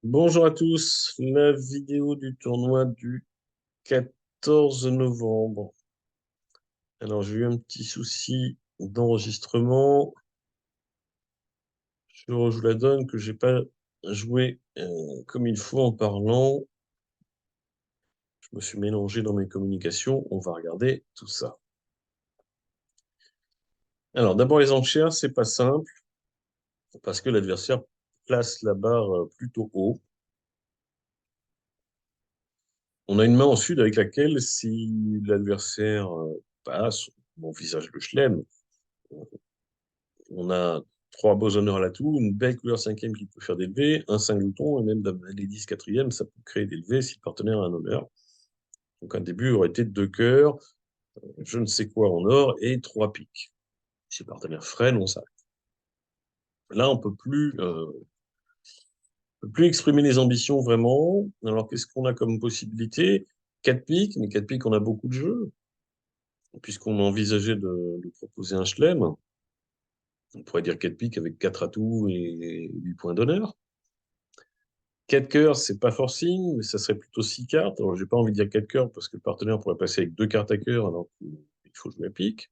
Bonjour à tous, la vidéo du tournoi du 14 novembre. Alors, j'ai eu un petit souci d'enregistrement. Je rejoue la donne que j'ai pas joué comme il faut en parlant. Je me suis mélangé dans mes communications. On va regarder tout ça. Alors, d'abord, les enchères, c'est pas simple parce que l'adversaire place la barre plutôt haut. On a une main en sud avec laquelle, si l'adversaire passe, on envisage le chelem. On a trois beaux honneurs à l'atout, une belle couleur cinquième qui peut faire des levées, un singleton, et même les 10 quatrième, ça peut créer des levées si le partenaire a un honneur. Donc un début aurait été deux cœurs, je ne sais quoi en or, et trois piques. Si le partenaire freine, on s'arrête. Là, on peut plus exprimer les ambitions vraiment. Alors, qu'est-ce qu'on a comme possibilité? Quatre piques, mais quatre piques, on a beaucoup de jeux, puisqu'on a envisagé de proposer un chelem. On pourrait dire quatre piques avec quatre atouts et 8 points d'honneur. 4 cœurs, c'est pas forcing, mais ça serait plutôt 6 cartes. Alors, j'ai pas envie de dire 4 cœurs parce que le partenaire pourrait passer avec deux cartes à cœur alors qu'il faut jouer à pique.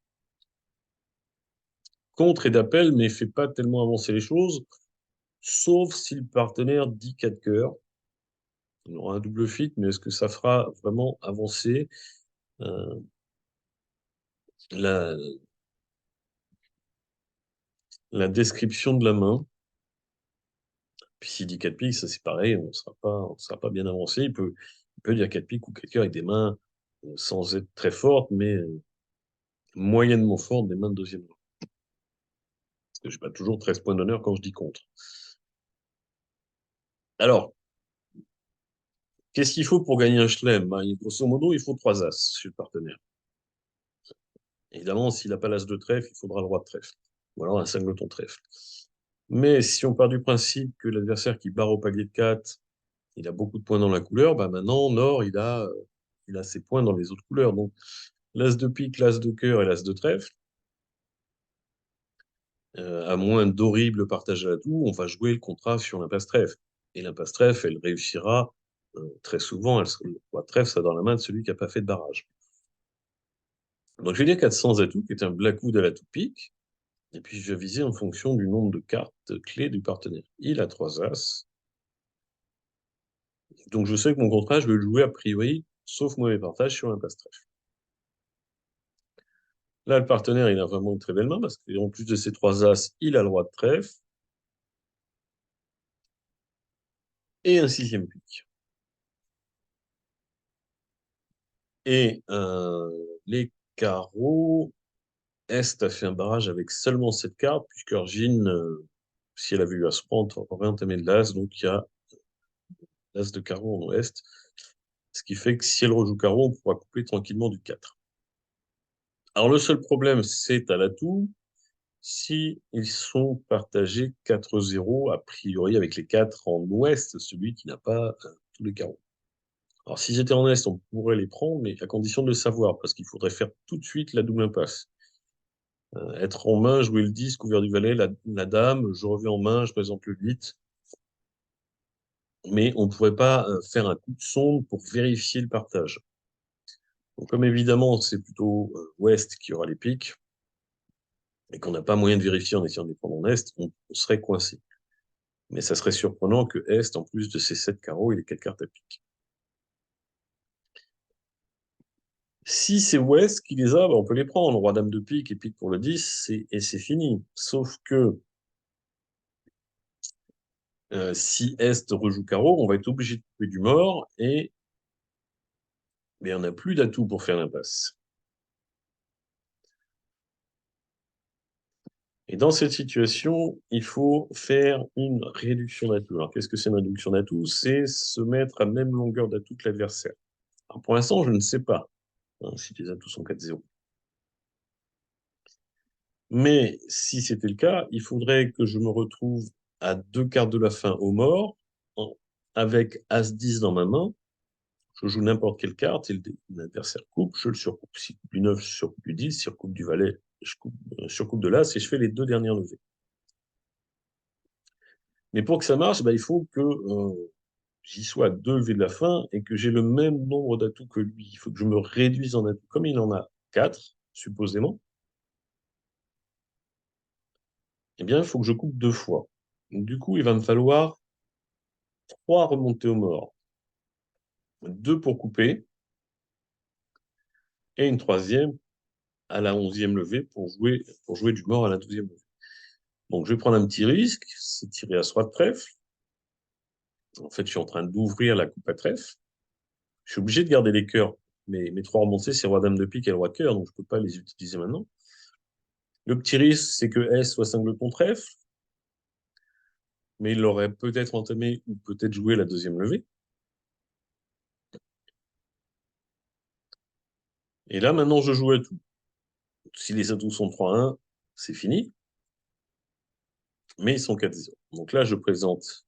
Contre et d'appel, mais fait pas tellement avancer les choses, sauf si le partenaire dit 4 cœurs. On aura un double fit, mais est-ce que ça fera vraiment avancer euh, la, la description de la main? Puis s'il dit 4 piques, ça c'est pareil, on sera pas bien avancé. Il peut dire 4 piques ou 4 cœurs avec des mains sans être très fortes, mais moyennement fortes, des mains de deuxième rang. Parce que je n'ai pas toujours 13 points d'honneur quand je dis contre. Alors, qu'est-ce qu'il faut pour gagner un chelem? Grosso modo, il faut trois as chez le partenaire. Évidemment, s'il n'a pas l'as de trèfle, il faudra le roi de trèfle. Ou alors un singleton trèfle. Mais si on part du principe que l'adversaire qui barre au palier de 4, il a beaucoup de points dans la couleur, bah maintenant, en or, il a ses points dans les autres couleurs. Donc, l'as de pique, l'as de cœur et l'as de trèfle, à moins d'horribles partages à l'atout, on va jouer le contrat sur l'impasse trèfle. Et l'impasse trèfle, elle réussira très souvent, le roi de trèfle, ça dans la main de celui qui n'a pas fait de barrage. Donc je vais dire 400 atouts, qui est un blackwood à l'atout pique, et puis je vais viser en fonction du nombre de cartes clés du partenaire. Il a trois as, donc je sais que mon contrat, je vais le jouer a priori, sauf mauvais partage sur l'impasse trèfle. Là, le partenaire, il a vraiment une très belle main, parce qu'en plus de ses trois as, il a le roi de trèfle, et un sixième pique. Et les carreaux, Est a fait un barrage avec seulement cette carte, puisque Argine, si elle avait eu à se prendre, aurait entamé de l'as, donc il y a l'as de carreau en ouest, ce qui fait que si elle rejoue carreau, on pourra couper tranquillement du 4. Alors le seul problème, c'est à l'atout, si ils sont partagés 4-0, a priori avec les 4 en ouest, celui qui n'a pas tous les carreaux. Alors s'ils étaient en est, on pourrait les prendre, mais à condition de le savoir, parce qu'il faudrait faire tout de suite la double impasse. Être en main, jouer le 10, couvert du valet, la dame, je reviens en main, je présente le 8. Mais on ne pourrait pas faire un coup de sonde pour vérifier le partage. Donc, comme évidemment, c'est plutôt ouest qui aura les pics, et qu'on n'a pas moyen de vérifier en essayant de les prendre en est, on serait coincé. Mais ça serait surprenant que est, en plus de ses 7 carreaux, il ait 4 cartes à pique. Si c'est ouest qui les a, bah, on peut les prendre. Roi dame de pique et pique pour le 10, et c'est fini. Sauf que si Est rejoue carreau, on va être obligé de couper du mort, mais on n'a plus d'atout pour faire l'impasse. Et dans cette situation, il faut faire une réduction d'atout. Alors, qu'est-ce que c'est une réduction d'atout? C'est se mettre à même longueur d'atout que l'adversaire. Alors, pour l'instant, je ne sais pas si les atouts sont 4-0. Mais si c'était le cas, il faudrait que je me retrouve à deux cartes de la fin au mort, avec As-10 dans ma main. Je joue n'importe quelle carte et l'adversaire coupe, je le surcoupe. S'il coupe du 9, je surcoupe du 10. S'il recoupe du valet, je surcoupe de l'As et je fais les deux dernières levées. Mais pour que ça marche, bah, il faut que j'y sois à 2 levées de la fin et que j'ai le même nombre d'atouts que lui. Il faut que je me réduise en atouts. Comme il en a 4, supposément, eh bien, il faut que je coupe 2 fois. Donc, du coup, il va me falloir 3 remontées au mort. 2 pour couper et une troisième à la 11e levée pour jouer du mort à la 12e levée. Donc, je vais prendre un petit risque, c'est tirer à As-Roi de trèfle. En fait, je suis en train d'ouvrir la coupe à trèfle. Je suis obligé de garder les cœurs. Mais mes 3 remontées, c'est Roi Dame de pique et le Roi de cœur, donc je ne peux pas les utiliser maintenant. Le petit risque, c'est que S soit singleton trèfle, mais il l'aurait peut-être entamé ou peut-être joué la 2e levée. Et là, maintenant, je joue à tout. Si les atouts sont 3-1, c'est fini, mais ils sont 4-0. Donc là, je présente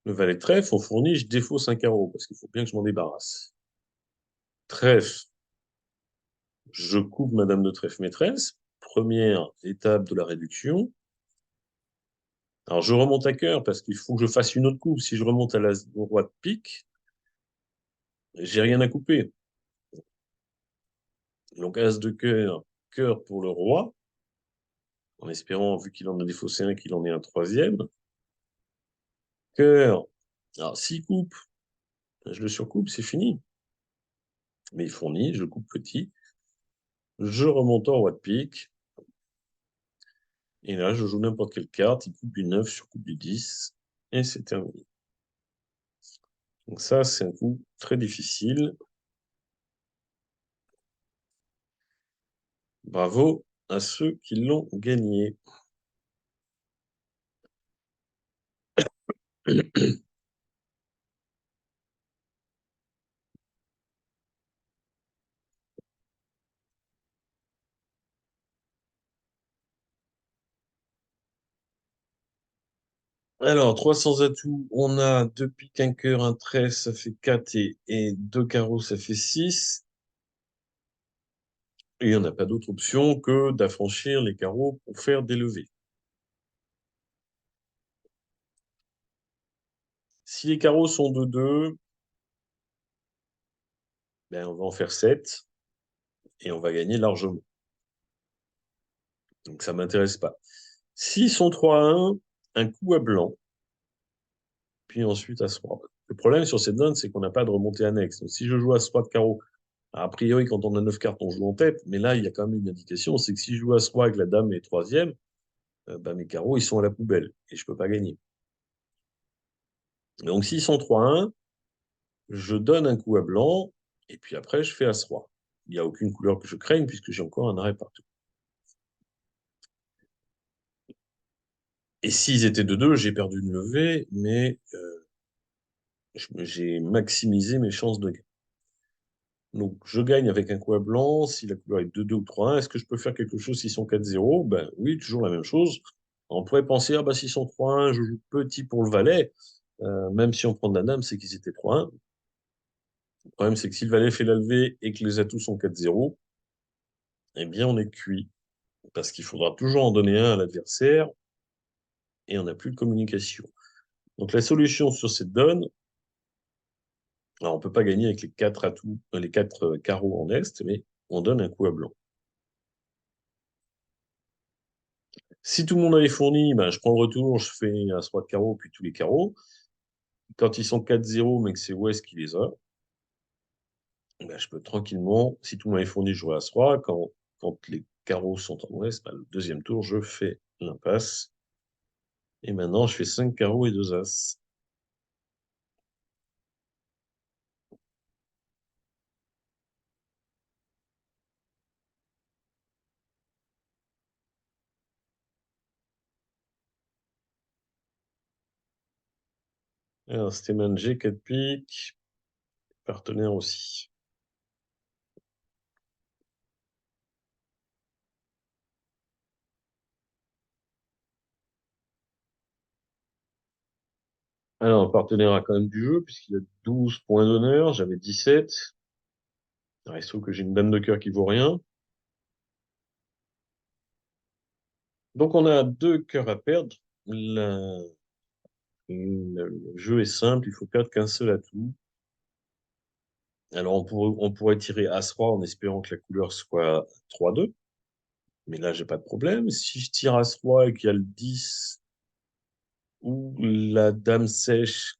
le valet de trèfle, on fournit, je défausse un carreau, parce qu'il faut bien que je m'en débarrasse. Trèfle, je coupe Madame de trèfle maîtresse, première étape de la réduction. Alors je remonte à cœur, parce qu'il faut que je fasse une autre coupe. Si je remonte au roi de pique, j'ai rien à couper. Donc As de cœur, cœur pour le roi, en espérant, vu qu'il en a défaussé un, qu'il en ait un troisième. Cœur, alors s'il coupe, je le surcoupe, c'est fini. Mais il fournit, je coupe petit. Je remonte en roi de pique. Et là, je joue n'importe quelle carte. Il coupe du 9 sur coupe du 10. Et c'est terminé. Donc ça, c'est un coup très difficile. Bravo à ceux qui l'ont gagné. Alors, 300 atouts. On a 2 piques, un cœur, un trèfle, ça fait 4 et 2 carreaux, ça fait 6. Et on n'a pas d'autre option que d'affranchir les carreaux pour faire des levées. Si les carreaux sont de 2, ben on va en faire 7 et on va gagner largement. Donc ça ne m'intéresse pas. S'ils sont 3 à 1 coup à blanc, puis ensuite As-Roi. Le problème sur cette donne, c'est qu'on n'a pas de remontée annexe. Donc si je joue As-Roi de carreau, a priori, quand on a 9 cartes, on joue en tête, mais là, il y a quand même une indication, c'est que si je joue As-Roi avec la dame et troisième, ben, mes carreaux, ils sont à la poubelle et je ne peux pas gagner. Donc s'ils sont 3 à 1, je donne un coup à blanc, et puis après, je fais As-Roi. Il n'y a aucune couleur que je craigne, puisque j'ai encore un arrêt partout. Et s'ils étaient de 2, j'ai perdu une levée, mais j'ai maximisé mes chances de gain. Donc, je gagne avec un coup à blanc. Si la couleur est 2-2 ou 3-1, est-ce que je peux faire quelque chose s'ils sont 4-0? Ben oui, toujours la même chose. On pourrait penser, ah bah s'ils sont 3-1, je joue petit pour le valet. Même si on prend de la dame, c'est qu'ils étaient 3-1. Le problème, c'est que si le valet fait la levée et que les atouts sont 4-0, eh bien, on est cuit. Parce qu'il faudra toujours en donner un à l'adversaire et on n'a plus de communication. Donc, la solution sur cette donne, alors on ne peut pas gagner avec les 4 atouts, les 4 carreaux en est, mais on donne un coup à blanc. Si tout le monde avait fourni, ben, je prends le retour, je fais un As-Roi de carreau, puis tous les carreaux. Quand ils sont 4-0, mais que c'est Ouest qui les a, ben, je peux tranquillement, si tout le monde avait fourni, jouer As-Roi. Quand les carreaux sont en Ouest, ben, le deuxième tour, je fais l'impasse. Et maintenant, je fais 5 carreaux et 2 As. Alors, Stéman G, 4 piques, partenaire aussi. Alors, le partenaire a quand même du jeu, puisqu'il a 12 points d'honneur, j'avais 17. Alors, il se trouve que j'ai une dame de cœur qui vaut rien. Donc, on a 2 cœurs à perdre. Le jeu est simple, il faut perdre qu'un seul atout. Alors, on pourrait tirer As-Roi en espérant que la couleur soit 3-2. Mais là, j'ai pas de problème. Si je tire As-Roi et qu'il y a le 10 ou la Dame sèche,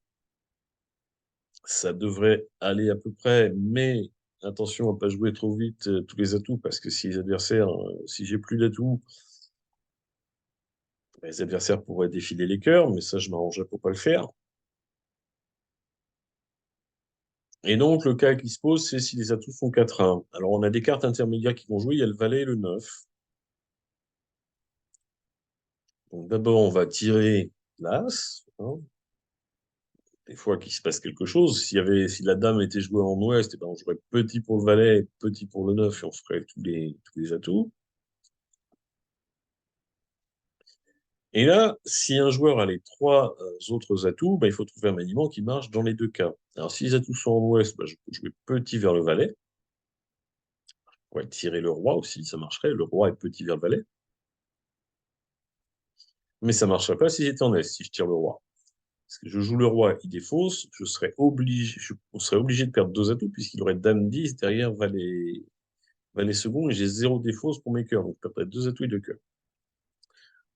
ça devrait aller à peu près. Mais attention à pas jouer trop vite tous les atouts, parce que si les adversaires, si j'ai plus d'atouts, les adversaires pourraient défiler les cœurs, mais ça, je m'arrangerais pour pas le faire. Et donc, le cas qui se pose, c'est si les atouts sont 4-1. Alors, on a des cartes intermédiaires qui vont jouer. Il y a le valet et le 9. Donc, d'abord, on va tirer l'As, hein. Des fois qu'il se passe quelque chose. Si la dame était jouée en ouest, eh ben, on jouerait petit pour le valet, petit pour le 9 et on ferait tous les atouts. Et là, si un joueur a les trois autres atouts, ben, il faut trouver un maniement qui marche dans les deux cas. Alors, si les atouts sont en ouest, ben, je peux jouer petit vers le valet. Je pourrais tirer le roi aussi, ça marcherait. Le roi est petit vers le valet. Mais ça ne marcherait pas si j'étais en est, si je tire le roi. Parce que je joue le roi, il défausse, je serais obligé de perdre deux atouts puisqu'il aurait dame 10 derrière valet second et j'ai zéro défausse pour mes cœurs. Donc je perdrais deux atouts et deux cœurs.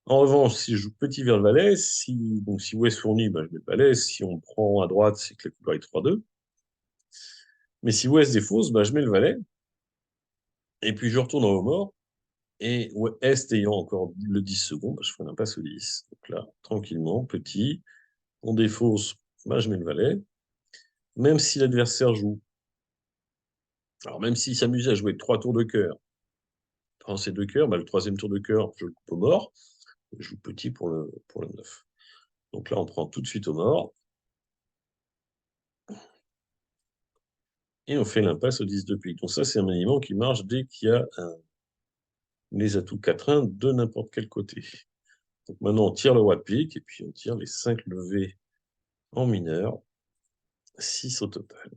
En revanche, si je joue petit vers le valet, si Ouest fournit, ben, je mets le valet. Si on prend à droite, c'est que la couleur est 3-2. Mais si Ouest défausse, ben, je mets le valet. Et puis je retourne en haut mort. Et Est ayant encore le 10 secondes, ben, je ferai l'impasse au 10. Donc là, tranquillement, petit. On défausse, ben, je mets le valet. Même si l'adversaire joue. Alors, même s'il s'amusait à jouer trois tours de cœur, prend ces deux cœurs, ben, le troisième tour de cœur, je le coupe au mort. Je joue petit pour le 9. Donc là, on prend tout de suite au mort. Et on fait l'impasse au 10 de pique. Donc ça, c'est un maniement qui marche dès qu'il y a les atouts 4-1 de n'importe quel côté. Donc maintenant, on tire le roi de pique et puis on tire les 5 levées en mineur, 6 au total.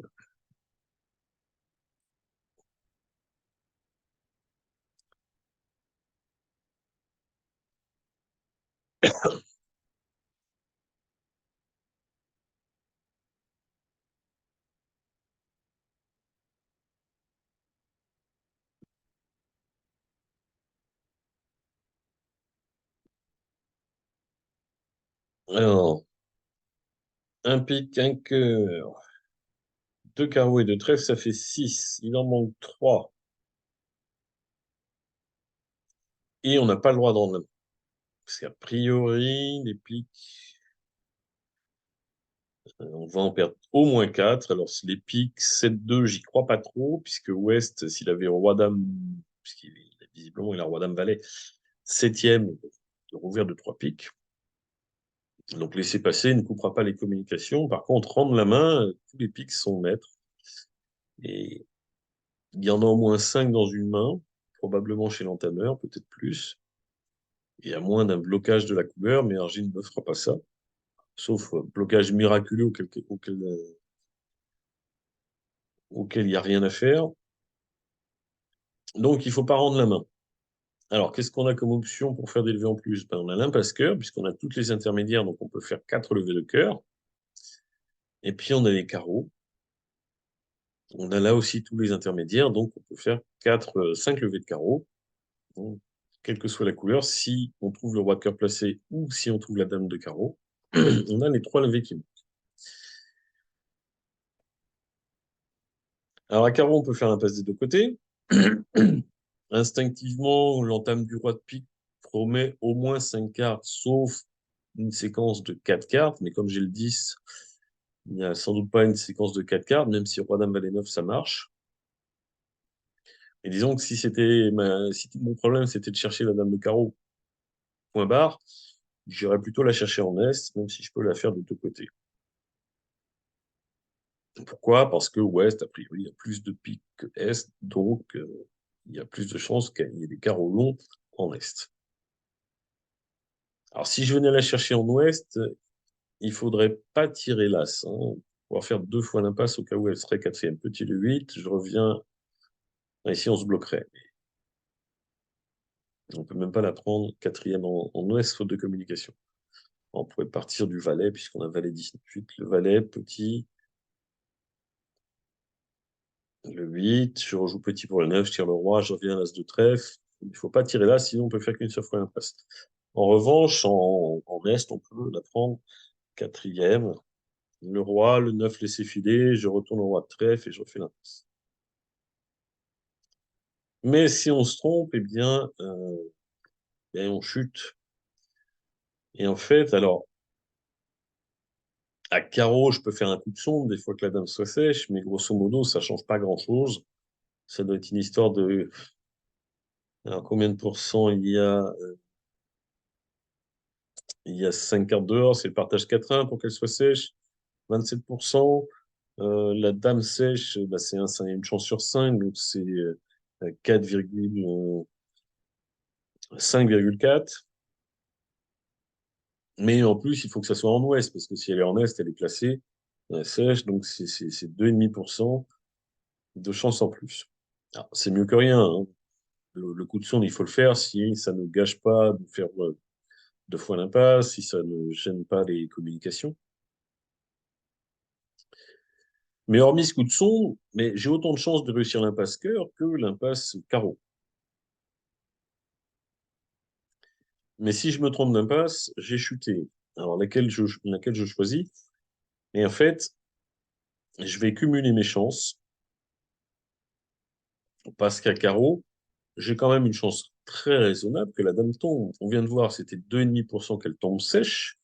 Alors, un pique, un cœur, deux carreaux et deux trèfles, ça fait 6. Il en manque 3. Et on n'a pas le droit d'en avoir. Parce qu'a priori, les piques, on va en perdre au moins 4. Alors, si les piques 7-2, j'y crois pas trop, puisque Ouest, s'il avait roi-dame, visiblement, il a roi-dame-valet, septième, de rouvrir de 3 piques. Donc, laisser passer ne coupera pas les communications. Par contre, rendre la main, tous les piques sont maîtres. Et il y en a au moins 5 dans une main, probablement chez l'entameur, peut-être plus. Et à moins d'un blocage de la couleur, mais Argile ne fera pas ça. Sauf blocage miraculeux auquel il n'y a rien à faire. Donc, il ne faut pas rendre la main. Alors, qu'est-ce qu'on a comme option pour faire des levées en plus? Ben, on a l'impasse-cœur, puisqu'on a toutes les intermédiaires, donc on peut faire 4 levées de cœur. Et puis, on a les carreaux. On a là aussi tous les intermédiaires, donc on peut faire 5 levées de carreaux, donc, quelle que soit la couleur. Si on trouve le roi de cœur placé ou si on trouve la dame de carreau, on a les 3 levées qui manquent. Alors, à carreau, on peut faire l'impasse des deux côtés. Instinctivement, l'entame du roi de pique promet au moins 5 cartes, sauf une séquence de 4 cartes, mais comme j'ai le 10, il n'y a sans doute pas une séquence de 4 cartes, même si roi dame valet 9, ça marche. Et disons que si mon problème c'était de chercher la dame de carreau, point barre, j'irais plutôt la chercher en Est, même si je peux la faire de deux côtés. Pourquoi? Parce que Ouest, a priori, il y a plus de piques que Est, donc il y a plus de chances qu'il y ait des carreaux longs en Est. Alors si je venais la chercher en Ouest, il faudrait pas tirer l'As, hein. Pouvoir faire deux fois l'impasse au cas où elle serait quatrième. Petit le 8, je reviens. Ici, on se bloquerait. On peut même pas la prendre quatrième en Ouest, faute de communication. On pourrait partir du valet, puisqu'on a valet 18, le valet, petit, le 8, je rejoue petit pour le 9, je tire le roi, je reviens à l'as de trèfle. Il ne faut pas tirer là, sinon on peut faire qu'une seule fois l'impasse. En revanche, en Est, on peut la prendre quatrième. Le roi, le 9 laissé filer, je retourne au roi de trèfle et je refais l'impasse. Mais si on se trompe, eh bien, on chute. Et en fait, alors, à carreau, je peux faire un coup de sonde, des fois que la dame soit sèche, mais grosso modo, ça change pas grand-chose. Ça doit être une histoire de... Alors, combien de pourcents il y a 5 cartes dehors, c'est le partage 4-1 pour qu'elle soit sèche. 27%. La dame sèche, bah, c'est une chance sur 5, donc c'est 5,4. Mais en plus, il faut que ça soit en ouest, parce que si elle est en est, elle est placée sèche, donc c'est 2,5% de chance en plus. Alors, c'est mieux que rien, hein. Le coup de sonde, il faut le faire si ça ne gâche pas de faire deux fois l'impasse, si ça ne gêne pas les communications. Mais hormis ce coup de son, mais j'ai autant de chances de réussir l'impasse cœur que l'impasse carreau. Mais si je me trompe d'impasse, j'ai chuté. Alors laquelle je choisis? Et en fait, je vais cumuler mes chances parce qu'à carreau, j'ai quand même une chance très raisonnable que la dame tombe. On vient de voir, c'était 2,5% qu'elle tombe sèche.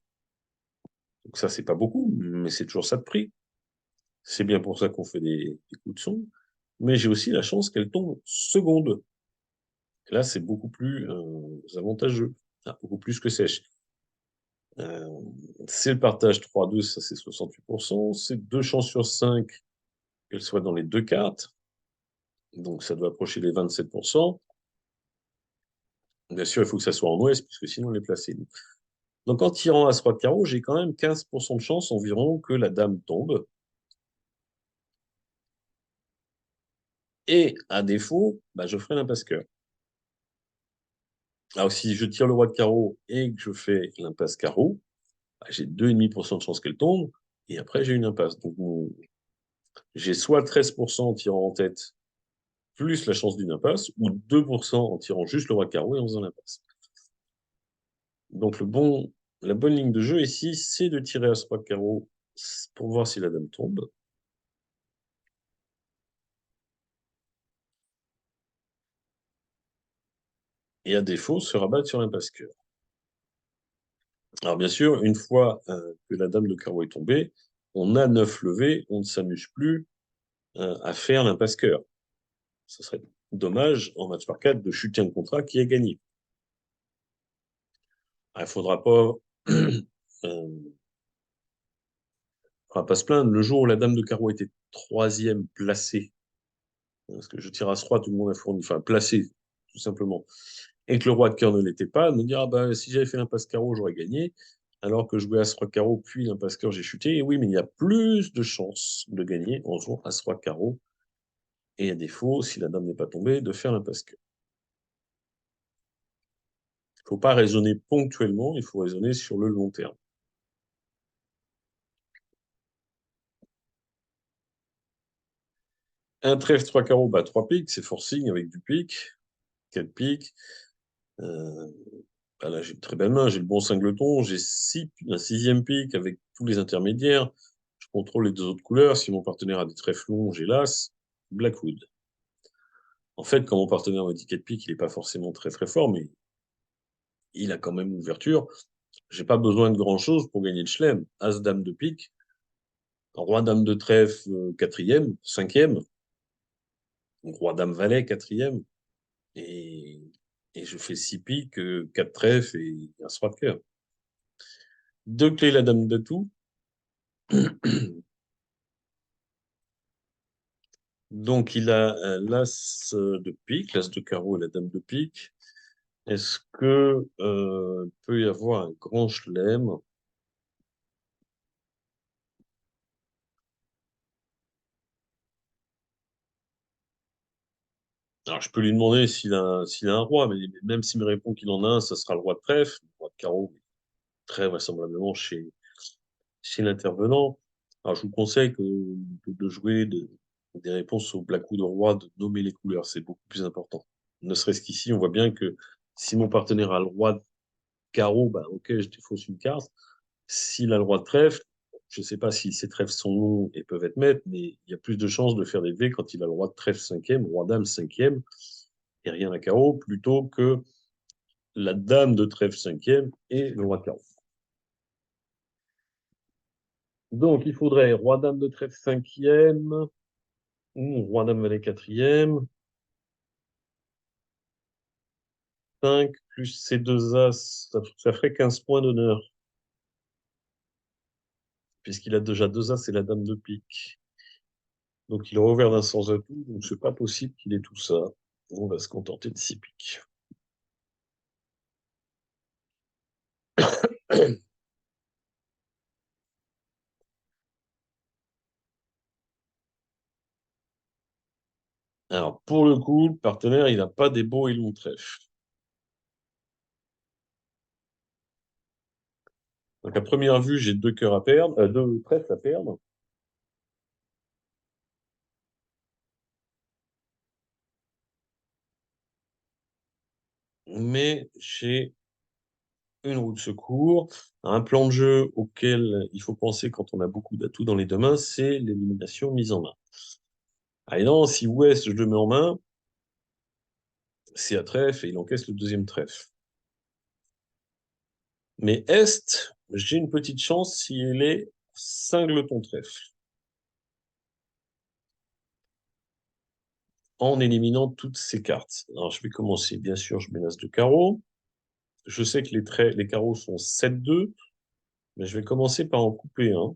Donc ça, c'est pas beaucoup, mais c'est toujours ça de prix. C'est bien pour ça qu'on fait des coups de son. Mais j'ai aussi la chance qu'elle tombe seconde. Et là, c'est beaucoup plus avantageux. Ah, beaucoup plus que sèche. Euh, c'est le partage 3-2, ça c'est 68%. C'est 2 chances sur 5 qu'elle soit dans les deux cartes. Donc ça doit approcher les 27%. Bien sûr, il faut que ça soit en ouest, puisque sinon on est placé. Donc en tirant As-Roi de carreau, j'ai quand même 15% de chance environ que la dame tombe. Et à défaut, bah, je ferai l'impasse cœur. Alors si je tire le roi de carreau et que je fais l'impasse carreau, bah, j'ai 2,5% de chance qu'elle tombe. Et après, j'ai une impasse. Donc j'ai soit 13% en tirant en tête, plus la chance d'une impasse, ou 2% en tirant juste le roi de carreau et en faisant l'impasse. Donc la bonne ligne de jeu ici, c'est de tirer As-Roi de carreau pour voir si la dame tombe. Et à défaut, se rabattre sur l'impasse cœur. Alors bien sûr, une fois que la dame de carreau est tombée, on a 9 levées, on ne s'amuse plus à faire l'impasse cœur. Ce serait dommage en match par 4 de chuter un contrat qui est gagné. Il ne faudra pas, faudra pas se plaindre. Le jour où la dame de carreau était troisième placée, parce que je tire à ce roi, tout le monde a fourni, enfin placé, tout simplement, et que le roi de cœur ne l'était pas, me dire, ah bah, si j'avais fait l'impasse carreau, j'aurais gagné, alors que je jouais As-Roi carreau, puis l'impasse cœur, j'ai chuté. Et oui, mais il y a plus de chances de gagner en jouant As-Roi carreau, et à défaut, si la dame n'est pas tombée, de faire l'impasse cœur. Il ne faut pas raisonner ponctuellement, il faut raisonner sur le long terme. Un trèfle, trois carreaux, bah, trois piques, c'est forcing avec du pique, quatre piques. Euh, Bah là, j'ai une très belle main, j'ai le bon cingleton, j'ai un sixième pic avec tous les intermédiaires. Je contrôle les deux autres couleurs. Si mon partenaire a des trèfles longs, j'ai l'as, Blackwood. En fait, quand mon partenaire me dit 4 piques, il n'est pas forcément très très fort, mais il a quand même une ouverture. J'ai pas besoin de grand-chose pour gagner le chelem. As, dame de pique, roi, dame de trèfle, quatrième, cinquième, roi, dame, valet, quatrième, et, et je fais 6 piques, 4 trèfles et un roi de cœur. Deux clés, la dame d'atout. Donc, il a l'as de pique, l'as de carreau et la dame de pique. Est-ce que peut y avoir un grand chelem? Alors, je peux lui demander s'il a un roi, mais même s'il me répond qu'il en a un, ça sera le roi de trèfle, le roi de carreau. très vraisemblablement chez l'intervenant. Alors, je vous conseille de jouer des réponses au black ou de roi, de nommer les couleurs, c'est beaucoup plus important. Ne serait-ce qu'ici, on voit bien que si mon partenaire a le roi de carreau, bah, ok, je défausse une carte. S'il a le roi de trèfle, je ne sais pas si ces trèfles sont longs et peuvent être maîtres, mais il y a plus de chances de faire des V quand il a le roi de trèfle cinquième, roi dame cinquième, et rien à carreau, plutôt que la dame de trèfle cinquième et le roi de carreau. Donc, il faudrait roi dame de trèfle cinquième ou roi dame valet quatrième, 5 plus ces deux as, ça ferait 15 points d'honneur, puisqu'il a déjà deux as et la dame de pique. Donc, il est revers d'un sans atout, donc c'est pas possible qu'il ait tout ça. On va se contenter de 6 piques. Alors, pour le coup, le partenaire, il n'a pas des beaux et longs trèfles. Donc, à première vue, j'ai deux cœurs à perdre, deux trèfles à perdre. Mais j'ai une roue de secours. Un plan de jeu auquel il faut penser quand on a beaucoup d'atouts dans les deux mains, c'est l'élimination mise en main. Ah, et non, si Ouest, je le mets en main, c'est à trèfle et il encaisse le deuxième trèfle. Mais Est, j'ai une petite chance s'il est cingleton trèfle. En éliminant toutes ces cartes. Alors, je vais commencer, bien sûr, je mets l'as de carreau. Je sais que les carreaux sont 7-2, mais je vais commencer par en couper un.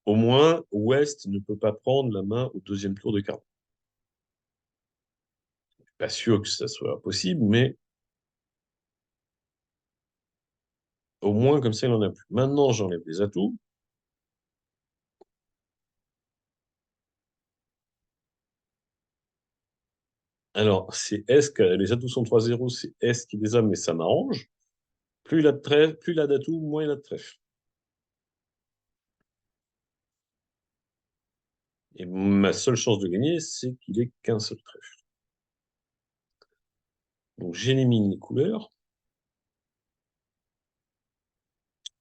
Au moins, Ouest ne peut pas prendre la main au deuxième tour de carreau. Pas sûr que ça soit possible, mais au moins, comme ça, il n'en a plus. Maintenant, j'enlève les atouts. Alors, c'est S, les atouts sont 3-0, c'est S qui les a, mais ça m'arrange. Plus il a de trèfle, plus il a d'atouts, moins il a de trèfle. Et ma seule chance de gagner, c'est qu'il ait qu'un seul trèfle. Donc, j'élimine les couleurs.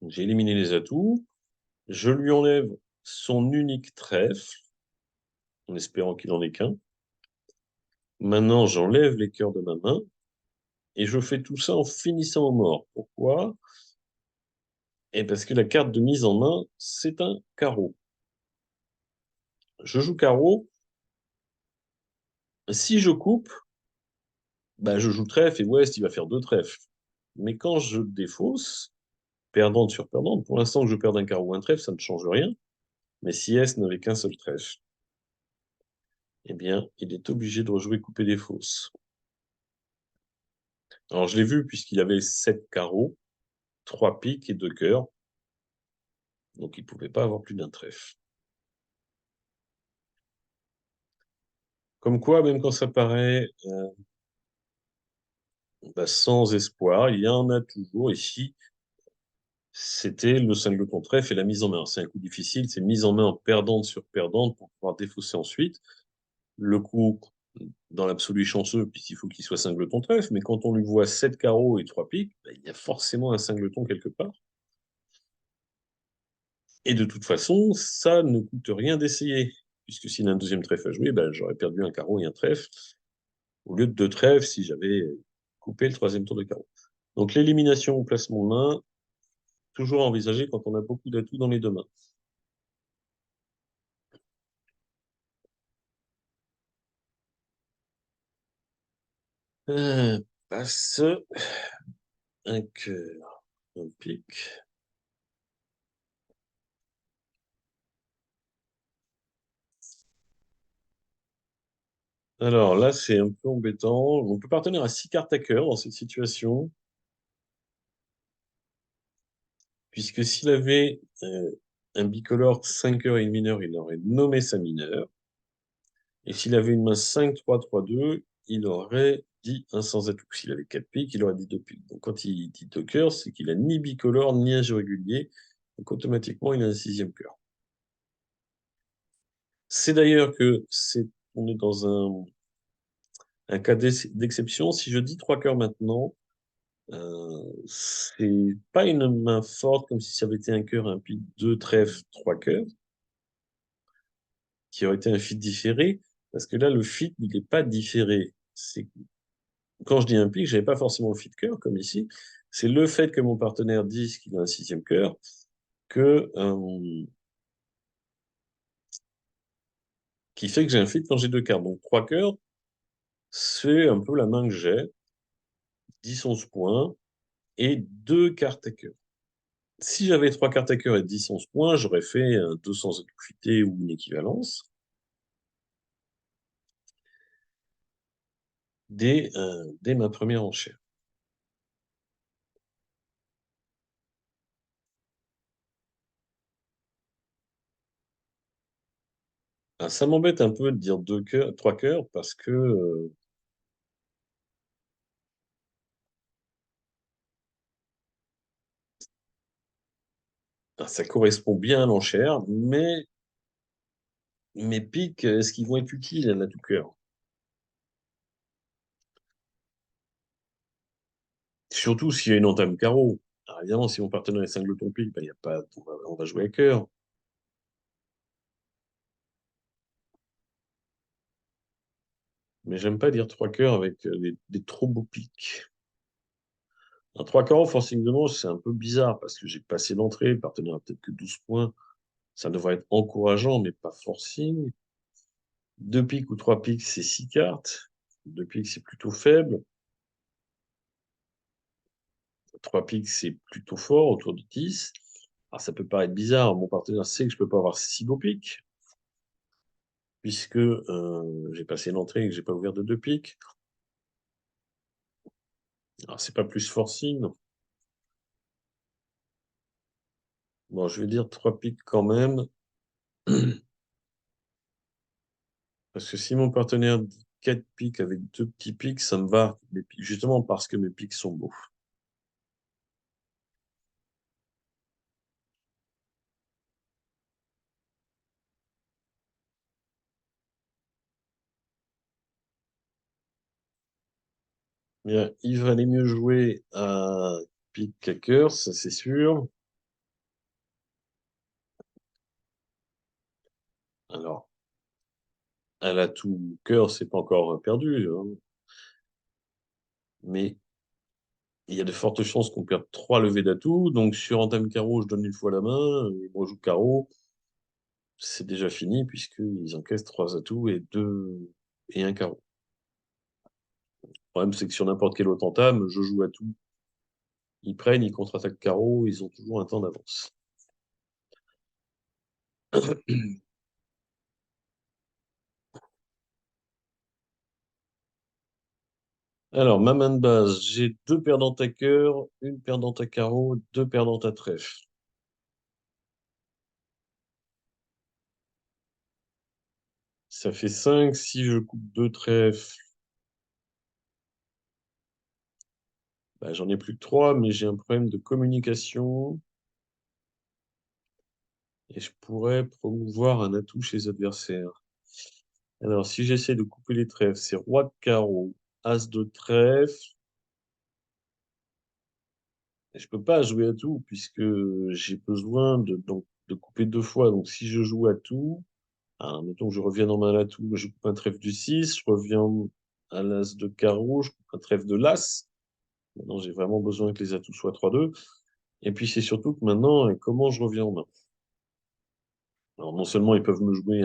J'ai éliminé les atouts. Je lui enlève son unique trèfle, en espérant qu'il n'en ait qu'un. Maintenant, j'enlève les cœurs de ma main. Et je fais tout ça en finissant au mort. Pourquoi? Et parce que la carte de mise en main, c'est un carreau. Je joue carreau. Si je coupe, bah, je joue trèfle et Ouest, il va faire deux trèfles. Mais quand je défausse, perdante sur perdante, pour l'instant que je perds un carreau ou un trèfle, ça ne change rien. Mais si S n'avait qu'un seul trèfle, eh bien, il est obligé de rejouer couper des fausses. Alors, je l'ai vu puisqu'il avait 7 carreaux, 3 piques et 2 cœurs. Donc, il ne pouvait pas avoir plus d'un trèfle. Comme quoi, même quand ça paraît bah, sans espoir, il y en a toujours. Ici, c'était le singleton trèfle et la mise en main. C'est un coup difficile, c'est mise en main en perdante sur perdante pour pouvoir défausser ensuite. Le coup, dans l'absolu chanceux, puisqu'il faut qu'il soit singleton trèfle, mais quand on lui voit 7 carreaux et 3 piques, bah, il y a forcément un singleton quelque part. Et de toute façon, ça ne coûte rien d'essayer, puisque s'il a un deuxième trèfle à jouer, ben, j'aurais perdu un carreau et un trèfle, au lieu de deux trèfles si j'avais coupé le troisième tour de carreau. Donc l'élimination au placement de main, toujours envisagée quand on a beaucoup d'atouts dans les deux mains. Passe un cœur, un pique. Alors là, c'est un peu embêtant. On peut partenir à 6 cartes à cœur dans cette situation, puisque s'il avait un bicolore 5 cœurs et une mineure, il aurait nommé sa mineure. Et s'il avait une main 5-3-3-2, il aurait dit un sans atout. S'il avait 4 piques, il aurait dit 2 piques. Donc quand il dit 2 cœurs, c'est qu'il a ni bicolore, ni un jeu régulier. Donc automatiquement, il a un sixième cœur. C'est d'ailleurs que on est dans un cas d'exception. Si je dis 3 cœurs maintenant, c'est pas une main forte comme si ça avait été un cœur, un pique, 2 trèfles, 3 cœurs, qui aurait été un fit différé, parce que là, le fit, il n'est pas différé. Quand je dis un pique, je n'avais pas forcément le fit de cœur, comme ici. C'est le fait que mon partenaire dise qu'il a un sixième cœur que, qui fait que j'ai un fit quand j'ai deux cartes. Donc, trois cœurs, c'est un peu la main que j'ai, 10-11 points, et deux cartes à cœur. Si j'avais trois cartes à cœur et 10-11 points, j'aurais fait un 200 étoufité ou une équivalence dès ma première enchère. Ah, ça m'embête un peu de dire deux cœurs, trois cœurs parce que ça correspond bien à l'enchère, mais mes piques, est-ce qu'ils vont être utiles à la tout cœur? Surtout s'il y a une entame carreau. Alors évidemment, si mon partenaire est cinq pique, ben, y a pas, on va jouer à cœur. Mais j'aime pas dire trois cœurs avec des trop beaux piques. Un trois carreaux forcing de manche, c'est un peu bizarre parce que j'ai passé l'entrée, le partenaire a peut-être que 12 points. Ça devrait être encourageant, mais pas forcing. Deux piques ou trois piques, c'est six cartes. Deux piques, c'est plutôt faible. Trois piques, c'est plutôt fort, autour de 10. Alors, ça peut paraître bizarre. Mon partenaire sait que je peux pas avoir six beaux piques, puisque j'ai passé l'entrée et que j'ai pas ouvert de deux piques. Alors, c'est pas plus forcing. Bon, je vais dire trois piques quand même, parce que si mon partenaire dit quatre piques avec deux petits piques, ça me va. Justement parce que mes piques sont beaux. Bien, il valait mieux jouer à pique qu'à cœur, ça c'est sûr. Alors, à la tout cœur, c'est pas encore perdu, hein. Mais il y a de fortes chances qu'on perde trois levées d'atout. Donc sur entame carreau, je donne une fois la main, et moi je joue carreau, c'est déjà fini puisqu'ils encaissent trois atouts et deux et un carreau. Le problème, c'est que sur n'importe quelle autre entame, je joue à tout. Ils prennent, ils contre-attaquent carreau, ils ont toujours un temps d'avance. Alors, ma main de base, j'ai deux perdantes à cœur, une perdante à carreau, deux perdantes à trèfle. Ça fait 5. Si je coupe deux trèfles, bah, j'en ai plus que 3, mais j'ai un problème de communication et je pourrais promouvoir un atout chez les adversaires. Alors, si j'essaie de couper les trèfles, c'est roi de carreau, as de trèfle. Et je peux pas jouer à tout puisque j'ai besoin donc, de couper deux fois. Donc, si je joue à tout, alors, mettons que je reviens en main à tout, je coupe un trèfle du 6, je reviens à l'as de carreau, je coupe un trèfle de l'as. Maintenant, j'ai vraiment besoin que les atouts soient 3-2. Et puis, c'est surtout que maintenant, comment je reviens en main? Alors, non seulement ils peuvent me jouer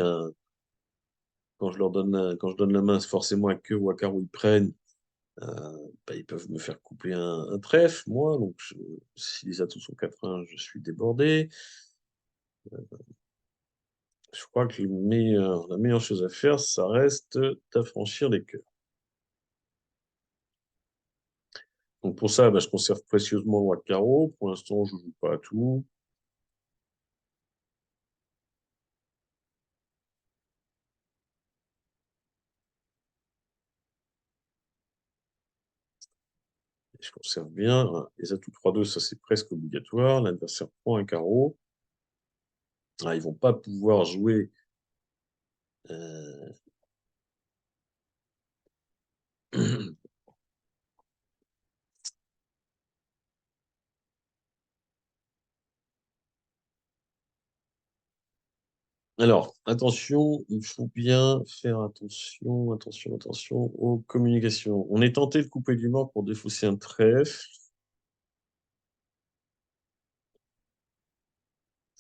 quand je leur donne quand je donne la main, c'est forcément à queue ou à carreau, ils prennent. Bah, ils peuvent me faire couper un trèfle, moi. Donc, si les atouts sont 4-1, je suis débordé. Je crois que la meilleure chose à faire, ça reste d'affranchir les queues. Donc, pour ça, bah, je conserve précieusement le roi de carreau. Pour l'instant, je ne joue pas à tout. Je conserve bien. Les atouts 3-2, ça c'est presque obligatoire. L'adversaire prend un carreau. Ah, ils vont pas pouvoir jouer. euh, Alors, attention, il faut bien faire attention aux communications. On est tenté de couper du mort pour défausser un trèfle.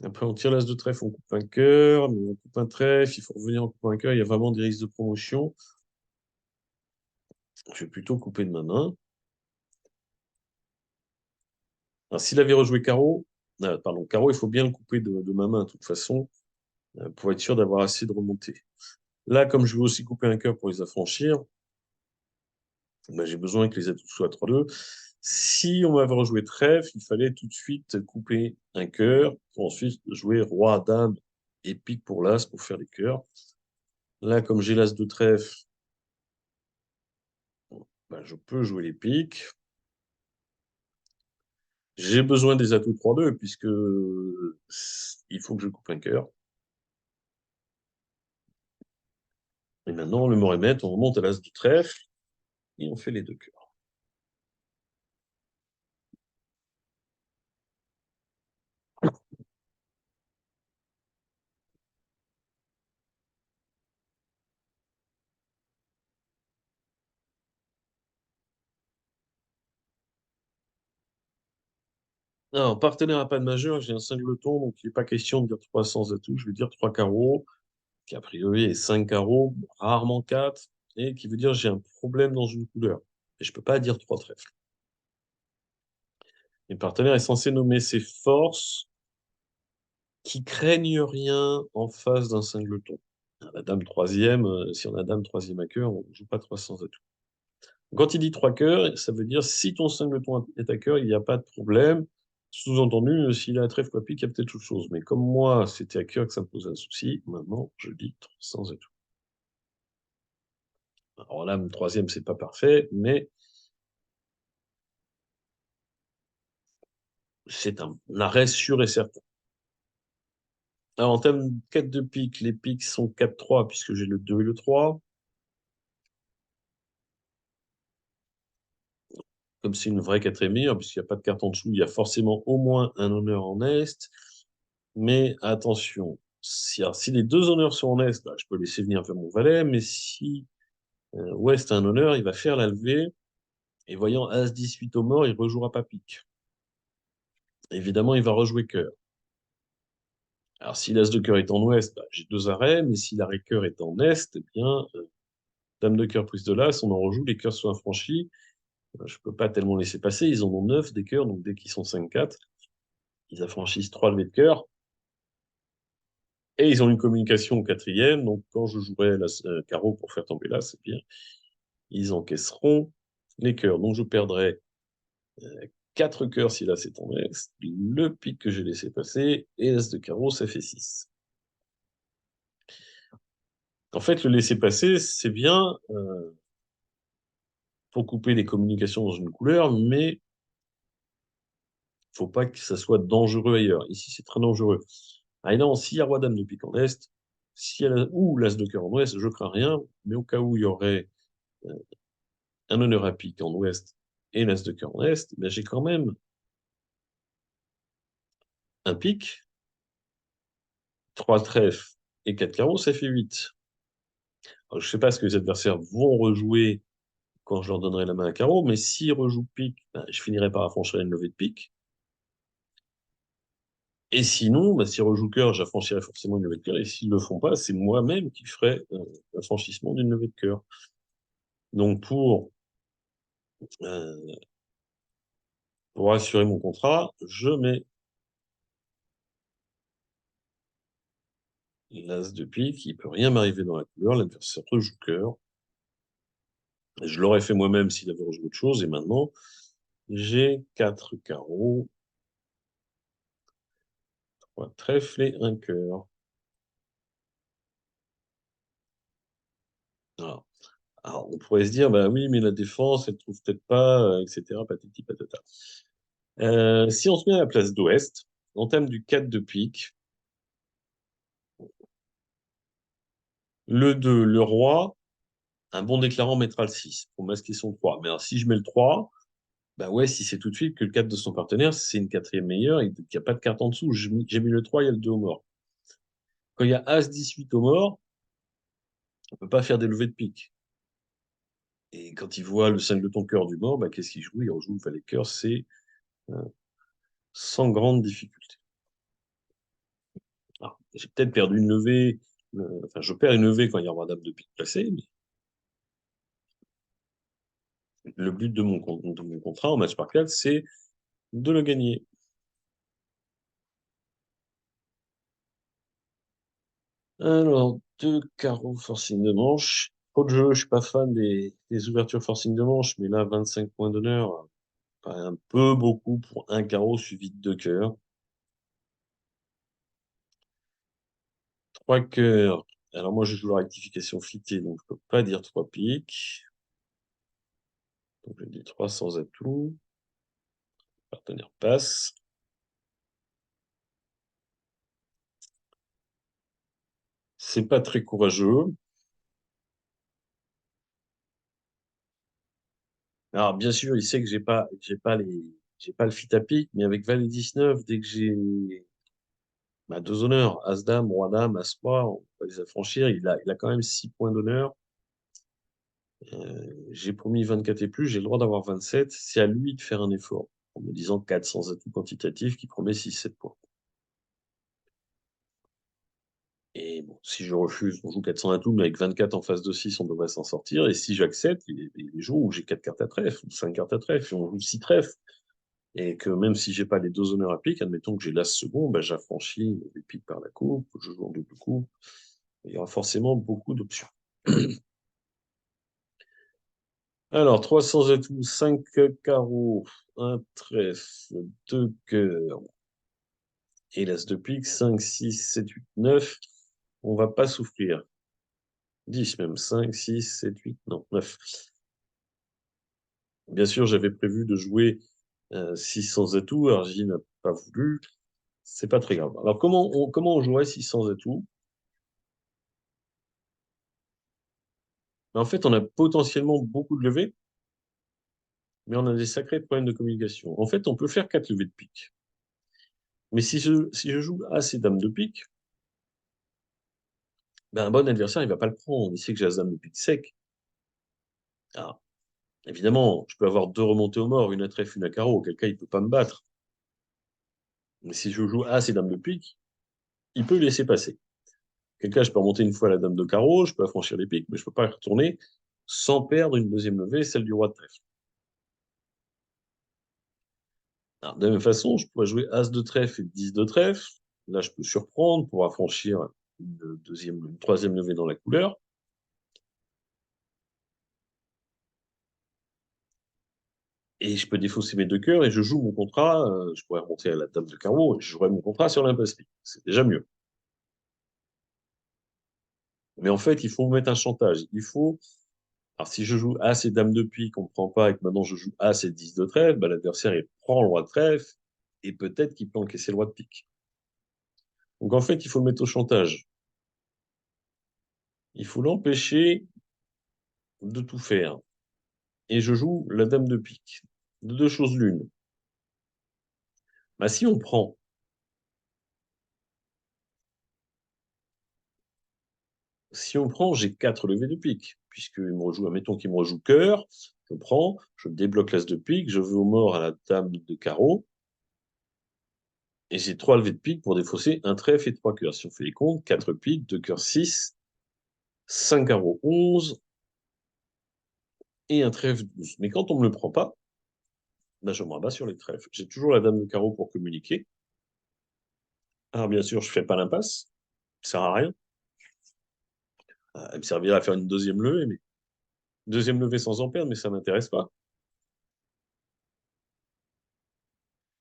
Après, on tire l'as de trèfle, on coupe un cœur, mais on coupe un trèfle, il faut revenir en coupant un cœur. Il y a vraiment des risques de promotion. Je vais plutôt couper de ma main. Alors, s'il avait rejoué carreau, pardon, carreau, il faut bien le couper de ma main, de toute façon, pour être sûr d'avoir assez de remontée. Là, comme je veux aussi couper un cœur pour les affranchir, ben, j'ai besoin que les atouts soient à 3-2. Si on m'avait rejoué trèfle, il fallait tout de suite couper un cœur pour ensuite jouer roi, dame et pique pour l'as pour faire les cœurs. Là, comme j'ai l'as de trèfle, ben, je peux jouer les piques. J'ai besoin des atouts 3-2 puisque il faut que je coupe un cœur. Et maintenant, le morémette, on remonte à l'as de trèfle et on fait les deux cœurs. Alors, partenaire à pas de majeur, j'ai un singleton, donc il n'est pas question de dire 300 atouts, je vais dire 3 carreaux, qui a priori est 5 carreaux, rarement 4, et qui veut dire j'ai un problème dans une couleur. Et je ne peux pas dire 3 trèfles. Le partenaire est censé nommer ses forces qui craignent rien en face d'un singleton. La dame troisième, si on a dame troisième à cœur, on ne joue pas 300 atouts. Quand il dit 3 cœurs, ça veut dire si ton singleton est à cœur, il n'y a pas de problème. Sous-entendu, s'il a un trèfle ou pique, il y a peut-être autre chose. Mais comme moi, c'était à cœur que ça me posait un souci, maintenant, je dis 300 atouts. Alors là, mon troisième, c'est pas parfait, mais c'est un arrêt sûr et certain. Alors, en termes de 4 de pique, les piques sont 4-3 puisque j'ai le 2 et le 3. Comme c'est une vraie quatrième meilleure, puisqu'il n'y a pas de carte en dessous, il y a forcément au moins un honneur en Est. Mais attention, si les deux honneurs sont en Est, bah, je peux laisser venir faire mon valet, mais si Ouest a un honneur, il va faire la levée, et voyant As-18 au mort, il rejouera pas pique. Évidemment, il va rejouer cœur. Alors, si l'As de cœur est en Ouest, bah, j'ai deux arrêts, mais si l'arrêt cœur est en Est, eh bien, Dame de cœur prise de l'As, on en rejoue, les cœurs sont infranchis. Je peux pas tellement laisser passer, ils en ont 9 des cœurs, donc dès qu'ils sont 5-4, ils affranchissent 3 levées de cœur. Et ils ont une communication au quatrième, donc quand je jouerai la carreau pour faire tomber l'As, eh bien, ils encaisseront les cœurs. Donc je perdrai 4 cœurs si l'As est en Est, le pic que j'ai laissé passer, et l'As de carreau, ça fait 6. En fait, le laisser passer, c'est bien pour couper les communications dans une couleur, mais il faut pas que ça soit dangereux ailleurs. Ici, c'est très dangereux. Ah non, s'il y a roi dame de pique en Est, si ou l'As de cœur en Ouest, je crains rien, mais au cas où il y aurait euh, un honneur à pique en Ouest et l'As de cœur en Est, ben j'ai quand même un pique, 3 trèfles et 4 carreaux, ça fait 8. Alors, je ne sais pas ce que les adversaires vont rejouer quand je leur donnerai la main à carreau, mais s'ils rejouent pique, ben, je finirai par affranchir une levée de pique. Et sinon, ben, s'ils rejouent cœur, j'affranchirai forcément une levée de cœur. Et s'ils ne le font pas, c'est moi-même qui ferai l'affranchissement d'une levée de cœur. Donc euh, pour assurer mon contrat, je mets l'As de pique, il ne peut rien m'arriver dans la couleur, l'adversaire rejoue cœur. Je l'aurais fait moi-même s'il avait rejoué autre chose. Et maintenant, j'ai 4 carreaux, 3 trèfles et un cœur. Voilà. Alors, on pourrait se dire, bah oui, mais la défense, elle trouve peut-être pas, etc. Patati patata. Si on se met à la place d'Ouest, on table du 4 de pique, le 2, le roi, un bon déclarant mettra le 6 pour masquer son 3. Mais alors, si je mets le 3, bah ouais, si c'est tout de suite que le 4 de son partenaire, c'est une quatrième meilleure et qu'il n'y a pas de carte en dessous. J'ai mis le 3, il y a le 2 au mort. Quand il y a As-18 au mort, on peut pas faire des levées de pique. Et quand il voit le 5 de ton cœur du mort, bah, qu'est-ce qu'il joue? Il rejoue le valet cœur, c'est euh, sans grande difficulté. Alors, j'ai peut-être perdu une levée, enfin, je perds une levée quand il y a roi dame de pique placé, mais le but de mon contrat en match par 4, c'est de le gagner. Alors, deux carreaux forcing de manche. Trop de jeu, je suis pas fan des ouvertures forcing de manche, mais là, 25 points d'honneur, paraît un peu beaucoup pour un carreau suivi de deux cœurs. Trois cœurs. Alors moi, je joue la rectification fliquée, donc je peux pas dire trois piques. Donc je dis trois sans atout. Partenaire passe. C'est pas très courageux. Alors bien sûr, il sait que j'ai pas le fit à pique, mais avec Valet 19, dès que j'ai bah, deux honneurs, As-Dame, Roi-Dame, As-Roi, on va les affranchir. Il a quand même 6 points d'honneur. J'ai promis 24 et plus, j'ai le droit d'avoir 27. C'est à lui de faire un effort. En me disant 4 sans atout quantitatif qui promet 6-7 points. Et bon, si je refuse, on joue 400 atouts, mais avec 24 en face de 6, on devrait s'en sortir. Et si j'accepte, il y a des jours où j'ai 4 cartes à trèfle, ou 5 cartes à trèfle, et on joue 6 trèfles. Et que même si j'ai pas les deux honneurs à pique, admettons que j'ai l'as second, ben j'affranchis les piques par la coupe, je joue en double coupe. Il y aura forcément beaucoup d'options. Alors, 300 atouts, 5 carreaux, un trèfle, 2 cœurs, et l'as de pique, 5, 6, 7, 8, 9. On va pas souffrir. 10 même, 5, 6, 7, 8, non, 9. Bien sûr, j'avais prévu de jouer 600 atouts. Argy n'a pas voulu. C'est pas très grave. Alors, comment on jouerait 600 atouts? En fait, on a potentiellement beaucoup de levées, mais on a des sacrés problèmes de communication. En fait, on peut faire 4 levées de pique. Mais si je joue As et Dame de pique, ben, un bon adversaire, il va pas le prendre. Il sait que j'ai As Dame de pique sec. Alors, évidemment, je peux avoir deux remontées au mort, une à trèfle, une à carreau, auquel cas il peut pas me battre. Mais si je joue As et Dame de pique, il peut laisser passer. Quel cas, je peux remonter une fois la dame de carreau, je peux affranchir les piques, mais je peux pas y retourner sans perdre une deuxième levée, celle du roi de trèfle. Alors, de la même façon, je pourrais jouer as de trèfle et 10 de trèfle. Là, je peux surprendre pour affranchir une troisième levée dans la couleur. Et je peux défausser mes deux cœurs et je joue mon contrat. Je pourrais remonter à la dame de carreau et je jouerai mon contrat sur l'impasse pique. C'est déjà mieux. Mais en fait, il faut mettre un chantage. Alors, si je joue As et Dame de pique, on ne prend pas, et que maintenant je joue As et 10 de trèfle, bah, l'adversaire il prend le roi de trèfle, et peut-être qu'il peut encaisser le roi de pique. Donc en fait, il faut le mettre au chantage. Il faut l'empêcher de tout faire. Et je joue la Dame de pique. De deux choses l'une. Bah, si on prend, j'ai quatre levées de pique, puisqu'il me rejoue, admettons qu'il me rejoue cœur, je prends, je débloque l'as de pique, je vais au mort à la Dame de carreau, et j'ai trois levées de pique pour défausser un trèfle et trois cœurs. Si on fait les comptes, quatre piques, deux cœurs 6, 5 carreaux 11 et un trèfle 12. Mais quand on ne me le prend pas, ben je me rabats sur les trèfles. J'ai toujours la dame de carreau pour communiquer. Alors bien sûr, je ne fais pas l'impasse, ça sert à rien. Elle me servira à faire une deuxième levée, mais deuxième levée sans en perdre, mais ça ne m'intéresse pas.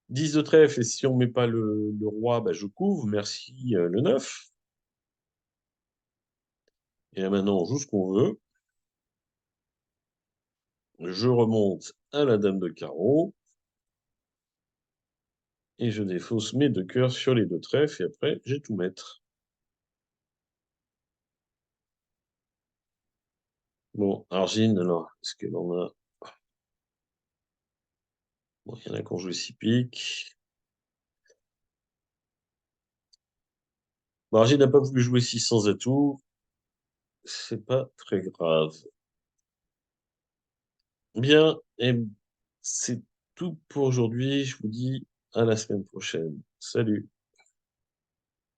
10 de trèfle, et si on ne met pas le roi, ben je couvre, merci le 9. Et là maintenant, on joue ce qu'on veut. Je remonte à la dame de carreau et je défausse mes deux cœurs sur les deux trèfles et après, j'ai tout maître. Bon, Argine, alors, est-ce qu'elle en a... Bon, il y en a qui ont joué 6 piques. Bon, Argine n'a pas voulu jouer 600 atouts. C'est pas très grave. Bien, et c'est tout pour aujourd'hui. Je vous dis à la semaine prochaine. Salut.